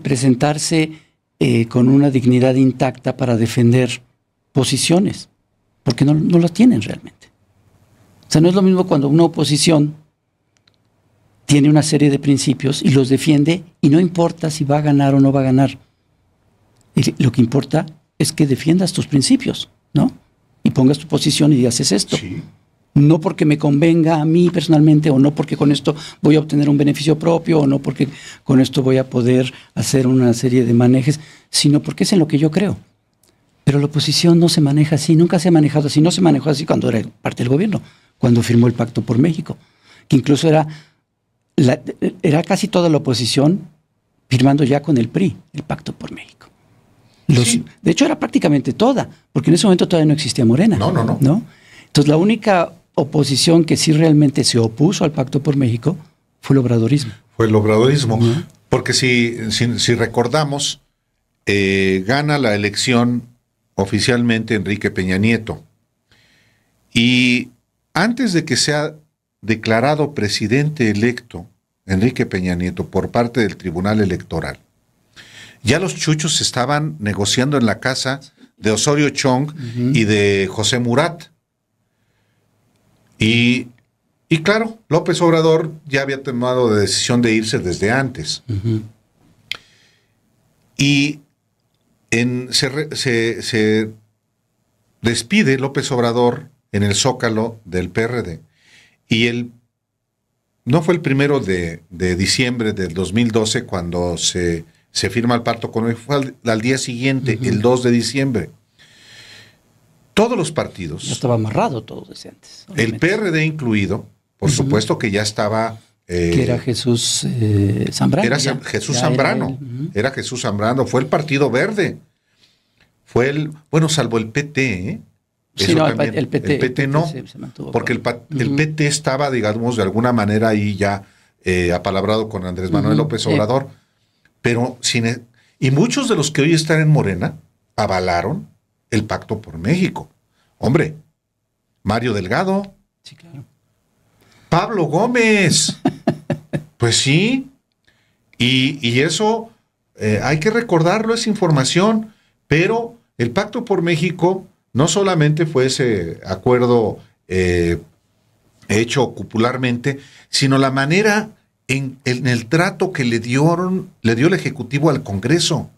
Speaker 2: presentarse con una dignidad intacta para defender posiciones, porque no lo tienen realmente. O sea, no es lo mismo cuando una oposición tiene una serie de principios y los defiende y no importa si va a ganar o no va a ganar. Lo que importa es que defiendas tus principios, ¿no? Y pongas tu posición y digas, es esto.
Speaker 1: Sí.
Speaker 2: No porque me convenga a mí personalmente, o no porque con esto voy a obtener un beneficio propio, o no porque con esto voy a poder hacer una serie de manejes, sino porque es en lo que yo creo. Pero la oposición no se maneja así, nunca se ha manejado así, no se manejó así cuando era parte del gobierno, cuando firmó el Pacto por México, que incluso era casi toda la oposición firmando ya con el PRI, el Pacto por México.
Speaker 1: Sí.
Speaker 2: De hecho, era prácticamente toda, porque en ese momento todavía no existía Morena. ¿No? Entonces, la única oposición que sí realmente se opuso al Pacto por México fue el obradorismo.
Speaker 1: Fue el obradorismo. Porque si recordamos, gana la elección oficialmente Enrique Peña Nieto. Y antes de que sea declarado presidente electo Enrique Peña Nieto por parte del Tribunal Electoral, ya los chuchos estaban negociando en la casa de Osorio Chong y de José Murat. Y claro, López Obrador ya había tomado la decisión de irse desde antes. Y se despide López Obrador en el Zócalo del PRD. Y no fue el 1 de diciembre del 2012 cuando se firma el pacto con él, fue al día siguiente, el 2 de diciembre. Todos los partidos.
Speaker 2: Ya estaba amarrado todo desde antes.
Speaker 1: Obviamente. El PRD incluido, por supuesto que ya estaba...
Speaker 2: que era Jesús Zambrano.
Speaker 1: Era Jesús Zambrano. Era Jesús Zambrano. Fue el Partido Verde. Fue salvo el PT, ¿eh?
Speaker 2: Sí, no, el PT
Speaker 1: no.
Speaker 2: Se mantuvo
Speaker 1: porque el PT estaba, digamos, de alguna manera ahí ya apalabrado con Andrés Manuel López Obrador. Pero y muchos de los que hoy están en Morena avalaron el Pacto por México. Hombre, Mario Delgado.
Speaker 2: Sí, claro.
Speaker 1: Pablo Gómez. Pues sí. Y eso hay que recordarlo, es información. Pero el Pacto por México no solamente fue ese acuerdo hecho cupularmente, sino la manera en el trato que le dio el Ejecutivo al Congreso.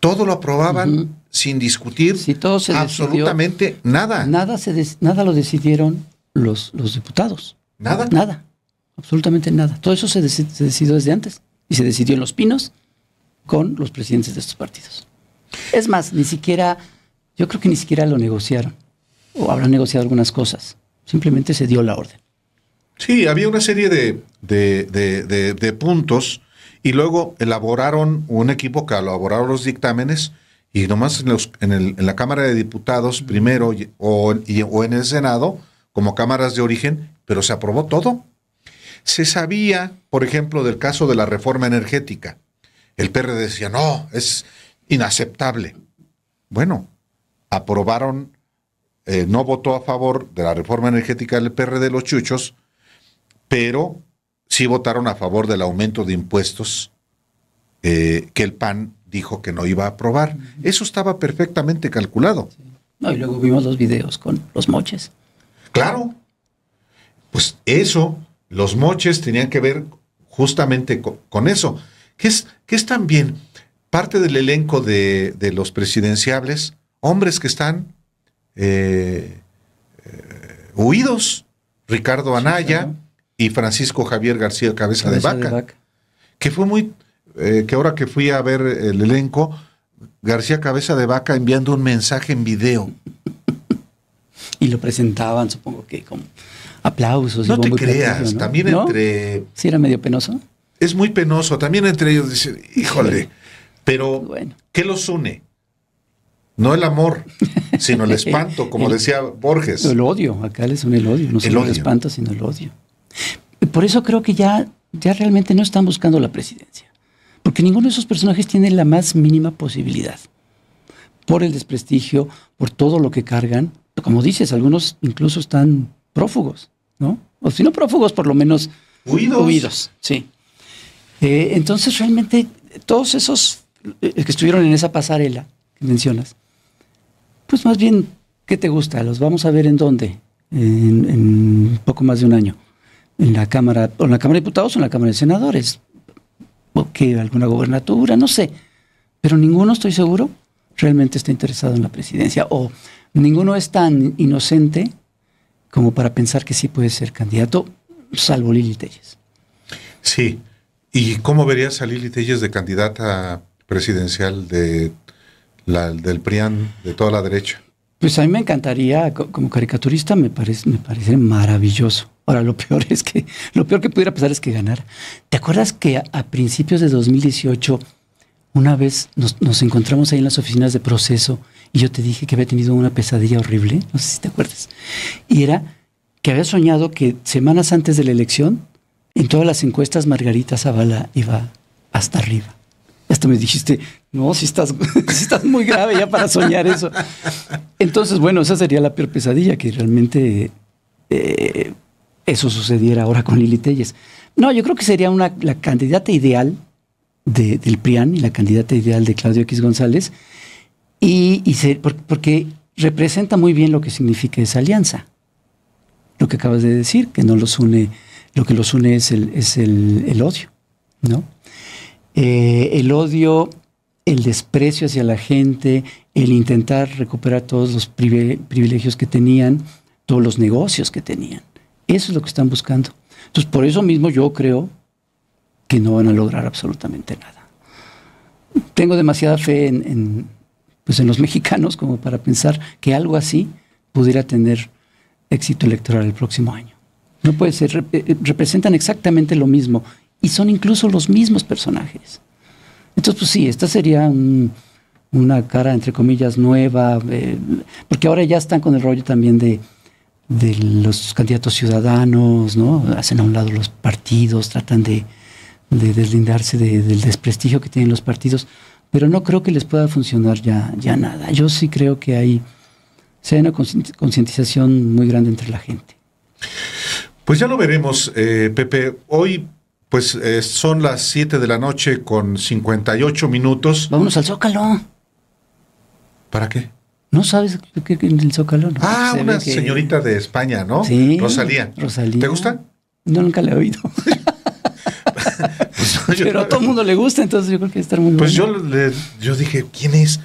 Speaker 1: Todo lo aprobaban sin discutir absolutamente nada.
Speaker 2: Nada lo decidieron los diputados.
Speaker 1: Nada.
Speaker 2: Absolutamente nada. Todo eso se decidió desde antes. Y se decidió en Los Pinos con los presidentes de estos partidos. Es más, yo creo que ni siquiera lo negociaron. O habrán negociado algunas cosas. Simplemente se dio la orden.
Speaker 1: Sí, había una serie de puntos y luego elaboraron un equipo que elaboraron los dictámenes y nomás en la Cámara de Diputados primero o en el Senado como cámaras de origen, pero se aprobó todo. Se sabía, por ejemplo, del caso de la reforma energética. el PRD decía, no, es inaceptable. Bueno, aprobaron, no votó a favor de la reforma energética del PRD los chuchos, pero sí votaron a favor del aumento de impuestos que el PAN dijo que no iba a aprobar. Eso estaba perfectamente calculado.
Speaker 2: Sí. No, y luego vimos los videos con los moches.
Speaker 1: Claro. Pues eso, los moches tenían que ver justamente con eso. Que es también parte del elenco de los presidenciables, hombres que están huidos. Ricardo Anaya, sí, claro, y Francisco Javier García Cabeza de Vaca. Que fue muy... que ahora que fui a ver el elenco, García Cabeza de Vaca enviando un mensaje en video.
Speaker 2: Y lo presentaban, supongo que con aplausos.
Speaker 1: No
Speaker 2: y
Speaker 1: te
Speaker 2: bombo y
Speaker 1: creas,
Speaker 2: platillo, ¿no?
Speaker 1: también
Speaker 2: ¿No?
Speaker 1: entre...
Speaker 2: ¿Sí era medio penoso?
Speaker 1: Es muy penoso, también entre ellos dicen, híjole, pero
Speaker 2: bueno,
Speaker 1: ¿qué los une? No el amor, sino el espanto, como decía Borges.
Speaker 2: El odio, acá les une el odio, no solo el espanto, sino el odio. Por eso creo que ya realmente no están buscando la presidencia, porque ninguno de esos personajes tiene la más mínima posibilidad. Por el desprestigio, por todo lo que cargan. Como dices, algunos incluso están prófugos, ¿no? O si no prófugos, por lo menos huidos, sí. Entonces, realmente, todos esos que estuvieron en esa pasarela que mencionas, pues más bien, ¿qué te gusta? ¿Los vamos a ver en dónde? En poco más de un año. ¿En la Cámara, o en la Cámara de Diputados o en la Cámara de Senadores? ¿O qué? ¿Alguna gobernatura? No sé. Pero ninguno, estoy seguro, realmente está interesado en la presidencia. O ninguno es tan inocente como para pensar que sí puede ser candidato, salvo Lili Téllez.
Speaker 1: Sí. ¿Y cómo verías a Lili Téllez de candidata presidencial del PRIAN, de toda la derecha?
Speaker 2: Pues a mí me encantaría, como caricaturista me parece maravilloso. Ahora, lo peor que pudiera pasar es que ganara. ¿Te acuerdas que a principios de 2018, una vez nos encontramos ahí en las oficinas de Proceso y yo te dije que había tenido una pesadilla horrible? No sé si te acuerdas. Y era que había soñado que semanas antes de la elección, en todas las encuestas, Margarita Zavala iba hasta arriba. Hasta me dijiste, no, si estás muy grave ya para soñar eso. Entonces, bueno, esa sería la peor pesadilla, que realmente eso sucediera ahora con Lili Téllez. No, yo creo que sería la candidata ideal del PRIAN y la candidata ideal de Claudio X González, porque representa muy bien lo que significa esa alianza. Lo que acabas de decir, que no los une, lo que los une es el odio, ¿no? El odio, el desprecio hacia la gente, el intentar recuperar todos los privilegios que tenían, todos los negocios que tenían. Eso es lo que están buscando. Entonces, por eso mismo yo creo que no van a lograr absolutamente nada. Tengo demasiada fe en los mexicanos como para pensar que algo así pudiera tener éxito electoral el próximo año. No puede ser, representan exactamente lo mismo y son incluso los mismos personajes. Entonces, pues sí, esta sería una cara, entre comillas, nueva, porque ahora ya están con el rollo también de los candidatos ciudadanos, ¿no? Hacen a un lado los partidos, tratan de deslindarse del desprestigio que tienen los partidos, pero no creo que les pueda funcionar ya nada. Yo sí creo que hay una concientización muy grande entre la gente.
Speaker 1: Pues ya lo veremos, Pepe. Hoy pues son las 7 de la noche con 58 minutos.
Speaker 2: Vámonos al Zócalo.
Speaker 1: ¿Para qué?
Speaker 2: ¿No sabes qué en el Zócalo? No,
Speaker 1: una señorita de España, ¿no?
Speaker 2: Sí,
Speaker 1: Rosalía. ¿Te gusta?
Speaker 2: No, nunca la he oído. Pues, pero a todo el mundo le gusta, entonces yo creo que va a estar muy bueno.
Speaker 1: Pues yo dije, ¿quién es?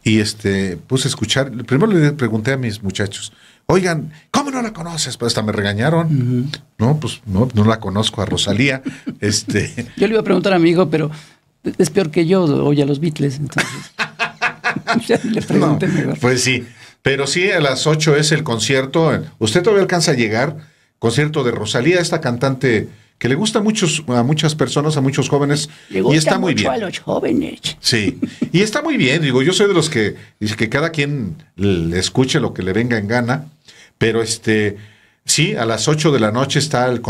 Speaker 1: Y puse a escuchar. Primero le pregunté a mis muchachos, oigan, ¿cómo no la conoces? Pues hasta me regañaron. Uh-huh. No, pues no la conozco a Rosalía.
Speaker 2: Yo le iba a preguntar a mi hijo, pero es peor que yo, oye a los Beatles, entonces. Ya le pregunté mejor.
Speaker 1: Pues sí, pero sí, a las 8 es el concierto. Usted todavía alcanza a llegar. Concierto de Rosalía, esta cantante que le gusta a muchas personas, a muchos jóvenes.
Speaker 2: Le gusta
Speaker 1: y está muy
Speaker 2: mucho
Speaker 1: bien.
Speaker 2: A los jóvenes.
Speaker 1: Sí, y está muy bien. Digo, yo soy de los que dice que cada quien le escuche lo que le venga en gana, pero Sí, a las 8 de la noche está el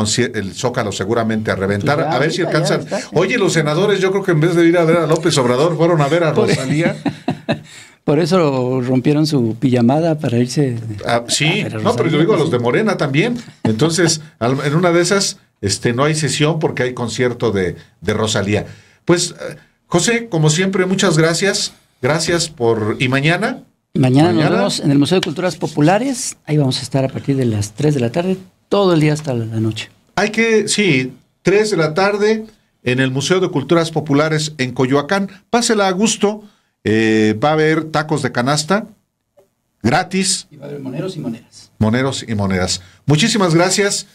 Speaker 1: Zócalo seguramente a reventar.
Speaker 2: Ya,
Speaker 1: A ver si
Speaker 2: ahorita ya
Speaker 1: alcanzan.
Speaker 2: está.
Speaker 1: Oye, los senadores, yo creo que en vez de ir a ver a López Obrador, fueron a ver a Rosalía.
Speaker 2: Por eso rompieron su pijamada para irse.
Speaker 1: Sí,
Speaker 2: a ver a
Speaker 1: no, pero yo
Speaker 2: Rosalía,
Speaker 1: digo a
Speaker 2: sí.
Speaker 1: los de Morena también. Entonces, en una de esas, no hay sesión porque hay concierto de Rosalía. Pues, José, como siempre, muchas gracias. Gracias y mañana.
Speaker 2: Mañana nos vemos en el Museo de Culturas Populares. Ahí vamos a estar a partir de las 3 de la tarde, todo el día hasta la noche.
Speaker 1: 3 de la tarde en el Museo de Culturas Populares en Coyoacán. Pásela a gusto. Va a haber tacos de canasta gratis.
Speaker 2: Y va a haber moneros y monedas.
Speaker 1: Moneros y monedas. Muchísimas gracias.